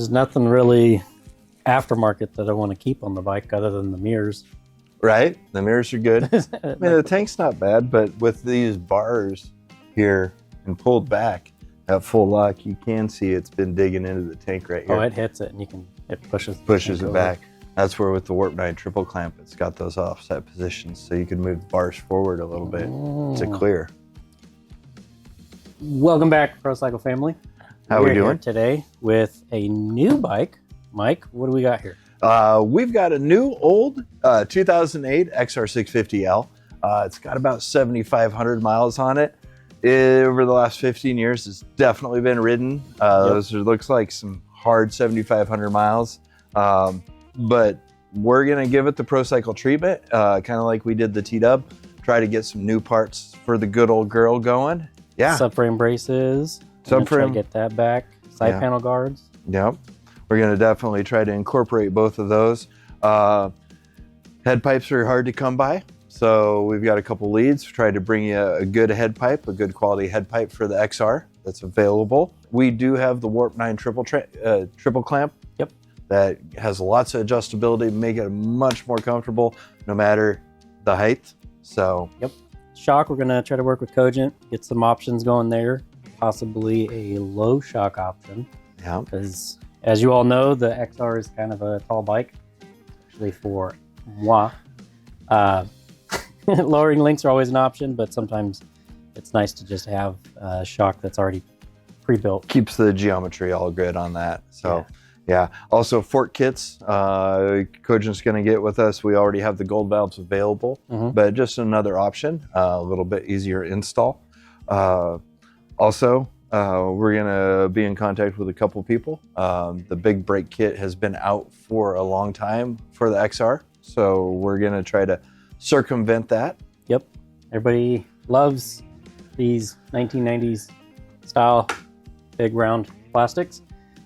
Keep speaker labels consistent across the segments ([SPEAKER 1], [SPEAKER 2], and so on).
[SPEAKER 1] There's nothing really aftermarket that I want to keep on the bike other than the mirrors.
[SPEAKER 2] Right? The mirrors are good. I mean, the tank's not bad, but with these bars here and pulled back at full lock, you can see it's been digging into the tank right here.
[SPEAKER 1] Oh, it hits it and it pushes
[SPEAKER 2] it back. That's where with the Warp 9 triple clamp, it's got those offset positions so you can move the bars forward a little bit to clear.
[SPEAKER 1] Welcome back, ProCycle family.
[SPEAKER 2] How we doing?
[SPEAKER 1] Here today with a new bike. Mike, what do we got here?
[SPEAKER 2] We've got a new old 2008 XR650L. It's got about 7,500 miles on it. Over the last 15 years, it's definitely been ridden. Those looks like some hard 7,500 miles. But we're going to give it the ProCycle treatment, kind of like we did the T-Dub. Try to get some new parts for the good old girl going. Yeah.
[SPEAKER 1] Subframe braces.
[SPEAKER 2] Subframe.
[SPEAKER 1] Try to get that back. Side panel guards.
[SPEAKER 2] Yep. We're going to definitely try to incorporate both of those. Head pipes are hard to come by. So we've got a couple leads. Try to bring you a good head pipe, a good quality head pipe for the XR that's available. We do have the Warp 9 triple clamp.
[SPEAKER 1] Yep.
[SPEAKER 2] That has lots of adjustability, make it much more comfortable no matter the height. So.
[SPEAKER 1] Yep. Shock, we're going to try to work with Cogent, get some options going there. Possibly a low shock option.
[SPEAKER 2] Yeah.
[SPEAKER 1] Because as you all know, the XR is kind of a tall bike, actually for moi. Lowering links are always an option, but sometimes it's nice to just have a shock that's already pre-built.
[SPEAKER 2] Keeps the geometry all good on that. So yeah. Also fork kits, Cogent's going to get with us. We already have the gold valves available, but just another option, a little bit easier install. Also, we're going to be in contact with a couple people. The big brake kit has been out for a long time for the XR, so we're going to try to circumvent that.
[SPEAKER 1] Yep. Everybody loves these 1990s style big round plastics.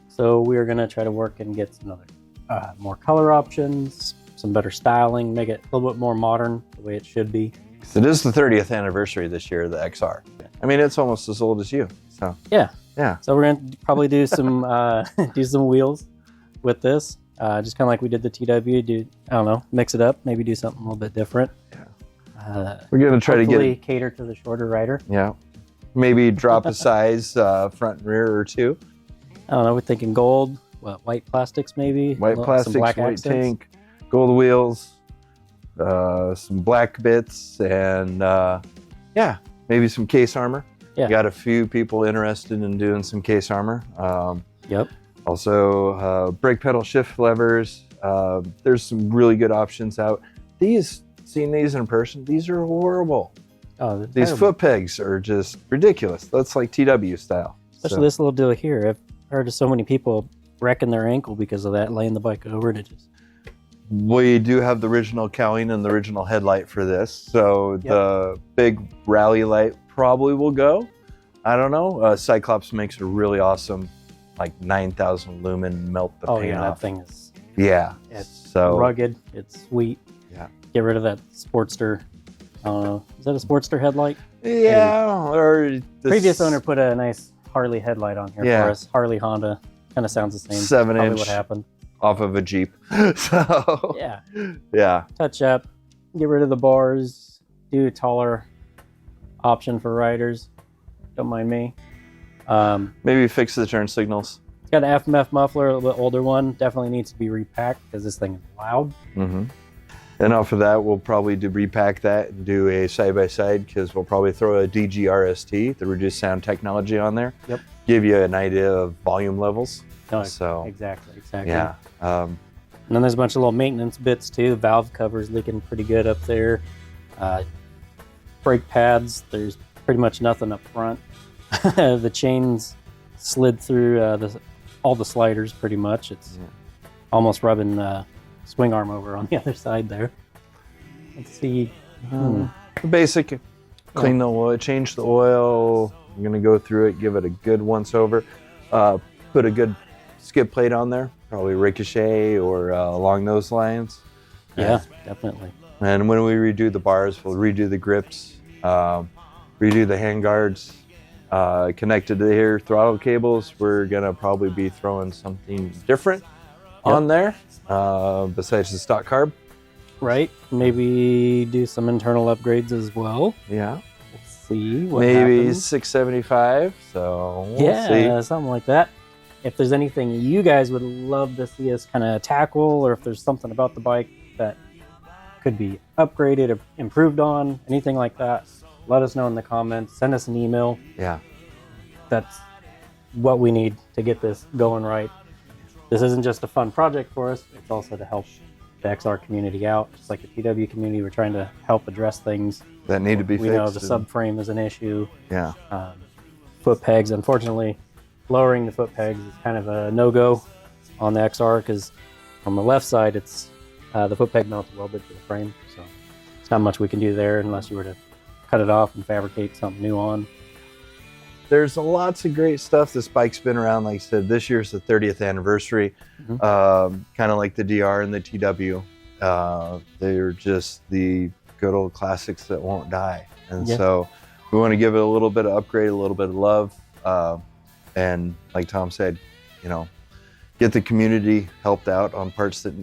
[SPEAKER 1] So we're going to try to work and get some other more color options, some better styling, make it a little bit more modern the way it should be.
[SPEAKER 2] It is the 30th anniversary this year of the XR. I mean, it's almost as old as you. So
[SPEAKER 1] yeah.
[SPEAKER 2] Yeah.
[SPEAKER 1] So we're going to probably do some wheels with this. Just kind of like we did the TW, I don't know, mix it up, maybe do something a little bit different.
[SPEAKER 2] Yeah. We're going to try to
[SPEAKER 1] cater to the shorter rider.
[SPEAKER 2] Yeah. Maybe drop a size front and rear or two.
[SPEAKER 1] I don't know, we're thinking gold, white plastics maybe.
[SPEAKER 2] White plastics, white tank, gold wheels, some black bits, and yeah, maybe some case armor.
[SPEAKER 1] Yeah.
[SPEAKER 2] Got a few people interested in doing some case armor.
[SPEAKER 1] Yep.
[SPEAKER 2] Also, brake pedal shift levers. There's some really good options out. Seeing these in person, these are horrible.
[SPEAKER 1] Oh,
[SPEAKER 2] these
[SPEAKER 1] terrible.
[SPEAKER 2] foot pegs are just ridiculous. That's like TW style.
[SPEAKER 1] Especially this little deal here. I've heard of so many people wrecking their ankle because of that, laying the bike over and it just...
[SPEAKER 2] We do have the original cowling and the original headlight for this. So the big rally light probably will go. I don't know. Cyclops makes a really awesome, like 9,000 lumen melt the paint off.
[SPEAKER 1] Oh yeah, that thing is...
[SPEAKER 2] Yeah.
[SPEAKER 1] It's
[SPEAKER 2] so
[SPEAKER 1] rugged. It's sweet.
[SPEAKER 2] Yeah.
[SPEAKER 1] Get rid of that Sportster. I don't know. Is that a Sportster headlight?
[SPEAKER 2] Yeah. Or
[SPEAKER 1] previous owner put a nice Harley headlight on here for us. Harley Honda. Kind of sounds the same.
[SPEAKER 2] 7-inch.
[SPEAKER 1] Probably what happened.
[SPEAKER 2] Off of a Jeep. So
[SPEAKER 1] yeah.
[SPEAKER 2] Yeah.
[SPEAKER 1] Touch up. Get rid of the bars. Do a taller option for riders. Don't mind me.
[SPEAKER 2] Maybe fix the turn signals.
[SPEAKER 1] It's got an FMF muffler, a little bit older one. Definitely needs to be repacked because this thing is loud.
[SPEAKER 2] And off of that, we'll probably repack that and do a side-by-side because we'll probably throw a DGRST, the reduced sound technology, on there.
[SPEAKER 1] Yep.
[SPEAKER 2] Give you an idea of volume levels.
[SPEAKER 1] No,
[SPEAKER 2] so
[SPEAKER 1] exactly.
[SPEAKER 2] Yeah.
[SPEAKER 1] And then there's a bunch of little maintenance bits too. Valve covers leaking pretty good up there. Brake pads, there's pretty much nothing up front. The chains slid through all the sliders pretty much. It's almost rubbing swing arm over on the other side there. Let's see.
[SPEAKER 2] Basic, clean the oil, change the oil. I'm going to go through it, give it a good once over. Put a good skid plate on there, probably Ricochet or along those lines.
[SPEAKER 1] Yeah, definitely.
[SPEAKER 2] And when we redo the bars, we'll redo the grips, redo the hand guards, Connected to here, throttle cables, we're gonna probably be throwing something different on there besides the stock carb.
[SPEAKER 1] Right. Maybe do some internal upgrades as well.
[SPEAKER 2] Yeah.
[SPEAKER 1] We'll see what
[SPEAKER 2] Maybe
[SPEAKER 1] happens.
[SPEAKER 2] 675. So we'll see.
[SPEAKER 1] Something like that. If there's anything you guys would love to see us kind of tackle, or if there's something about the bike that could be upgraded or improved on, anything like that, let us know in the comments. Send us an email.
[SPEAKER 2] Yeah.
[SPEAKER 1] That's what we need to get this going right. This isn't just a fun project for us. It's also to help the XR community out. Just like the TW community, we're trying to help address things
[SPEAKER 2] that need to be
[SPEAKER 1] fixed. We know the subframe is an issue.
[SPEAKER 2] Yeah.
[SPEAKER 1] Foot pegs, unfortunately, lowering the foot pegs is kind of a no-go on the XR because on the left side, it's the foot peg mounts welded to the frame. So it's not much we can do there unless you were to cut it off and fabricate something new on.
[SPEAKER 2] There's lots of great stuff. This bike's been around, like I said, this year's the 30th anniversary. Kind of like the DR and the TW. They're just the good old classics that won't die. And so we want to give it a little bit of upgrade, a little bit of love. And like Tom said, you know, get the community helped out on parts that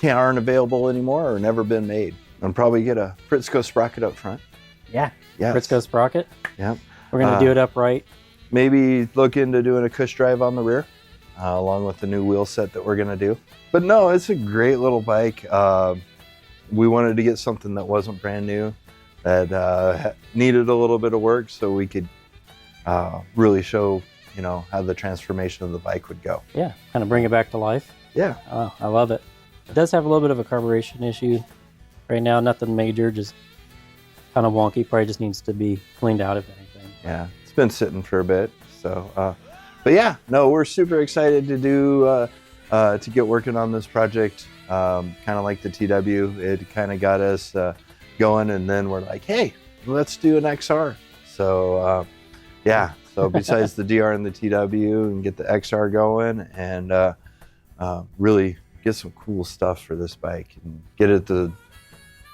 [SPEAKER 2] aren't available anymore or never been made. And probably get a Pritzko sprocket up front.
[SPEAKER 1] Yeah. Pritzko sprocket.
[SPEAKER 2] Yeah.
[SPEAKER 1] We're going to do it upright.
[SPEAKER 2] Maybe look into doing a cush drive on the rear, along with the new wheel set that we're going to do. But no, it's a great little bike. We wanted to get something that wasn't brand new, that needed a little bit of work so we could really show, you know, how the transformation of the bike would go.
[SPEAKER 1] Yeah, kind of bring it back to life.
[SPEAKER 2] Yeah.
[SPEAKER 1] Oh, I love it. It does have a little bit of a carburation issue right now. Nothing major, just kind of wonky. Probably just needs to be cleaned out, if anything.
[SPEAKER 2] Yeah, it's been sitting for a bit. So, but yeah, no, we're super excited to do to get working on this project. Kind of like the TW, it kind of got us going, and then we're like, hey, let's do an XR. So yeah, so besides the DR and the TW, and get the XR going, and really get some cool stuff for this bike and get it the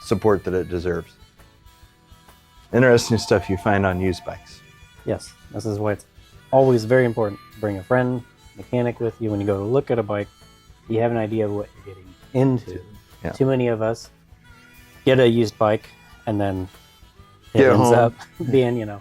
[SPEAKER 2] support that it deserves. Interesting stuff you find on used bikes.
[SPEAKER 1] Yes, this is why it's always very important to bring a friend, mechanic with you when you go to look at a bike. You have an idea of what you're getting into.
[SPEAKER 2] Yeah.
[SPEAKER 1] Too many of us get a used bike and then it ends up being, you know,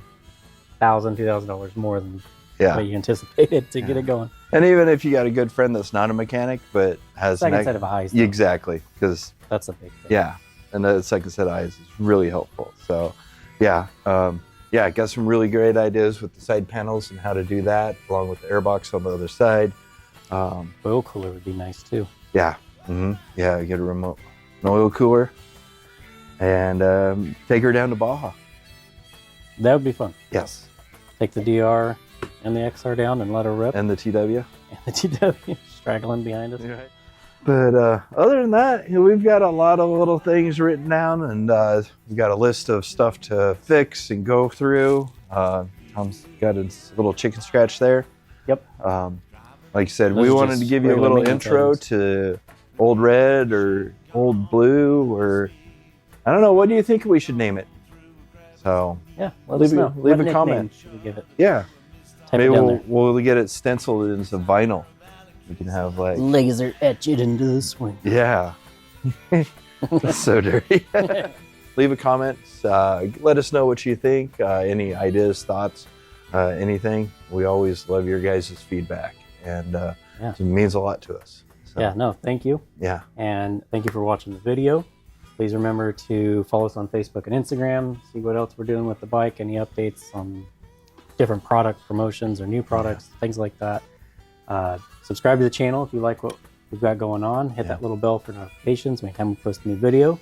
[SPEAKER 1] $1,000, $2,000 more than what you anticipated to get it going.
[SPEAKER 2] And even if you got a good friend that's not a mechanic but has
[SPEAKER 1] second set of eyes.
[SPEAKER 2] Exactly, because
[SPEAKER 1] that's a big thing.
[SPEAKER 2] Yeah, and the second set of eyes is really helpful. So yeah, got some really great ideas with the side panels and how to do that, along with the airbox on the other side.
[SPEAKER 1] Oil cooler would be nice too.
[SPEAKER 2] Yeah, yeah, get a remote an oil cooler and take her down to Baja.
[SPEAKER 1] That would be fun.
[SPEAKER 2] Yes.
[SPEAKER 1] Take the DR and the XR down and let her rip.
[SPEAKER 2] And the TW.
[SPEAKER 1] And the TW straggling behind us.
[SPEAKER 2] Right. But other than that, you know, we've got a lot of little things written down, and we've got a list of stuff to fix and go through. Tom's got his little chicken scratch there.
[SPEAKER 1] Yep.
[SPEAKER 2] Like I said, we wanted to give you a little intro to Old Red or Old Blue, or I don't know. What do you think we should name it? So
[SPEAKER 1] yeah, leave
[SPEAKER 2] a comment.
[SPEAKER 1] Should we give it?
[SPEAKER 2] Yeah.
[SPEAKER 1] Type
[SPEAKER 2] maybe
[SPEAKER 1] it down
[SPEAKER 2] we'll get it stenciled into vinyl. We can have like
[SPEAKER 1] laser etch it into the swing.
[SPEAKER 2] Yeah. That's so dirty. Leave a comment. Let us know what you think. Any ideas, thoughts, anything. We always love your guys' feedback, and it means a lot to us. So,
[SPEAKER 1] yeah, no, thank you.
[SPEAKER 2] Yeah.
[SPEAKER 1] And thank you for watching the video. Please remember to follow us on Facebook and Instagram, see what else we're doing with the bike, any updates on different product promotions or new products, things like that. Subscribe to the channel if you like what we've got going on. Hit that little bell for notifications anytime we post a new video.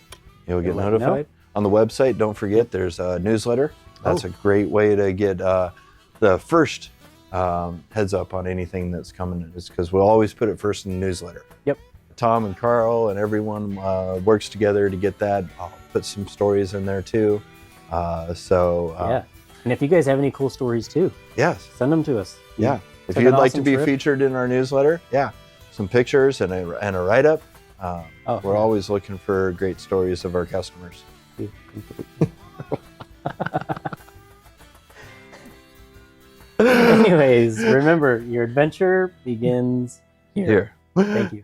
[SPEAKER 2] You'll get notified. On the website, don't forget, there's a newsletter. That's a great way to get the first heads up on anything that's coming, is because we'll always put it first in the newsletter.
[SPEAKER 1] Yep.
[SPEAKER 2] Tom and Carl and everyone works together to get that. I'll put some stories in there too.
[SPEAKER 1] Yeah. And if you guys have any cool stories too, send them to us.
[SPEAKER 2] Yeah. If you'd like to be featured in our newsletter, some pictures and a write-up. We're always looking for great stories of our customers.
[SPEAKER 1] Anyways, remember, your adventure begins here.
[SPEAKER 2] Here.
[SPEAKER 1] Thank you.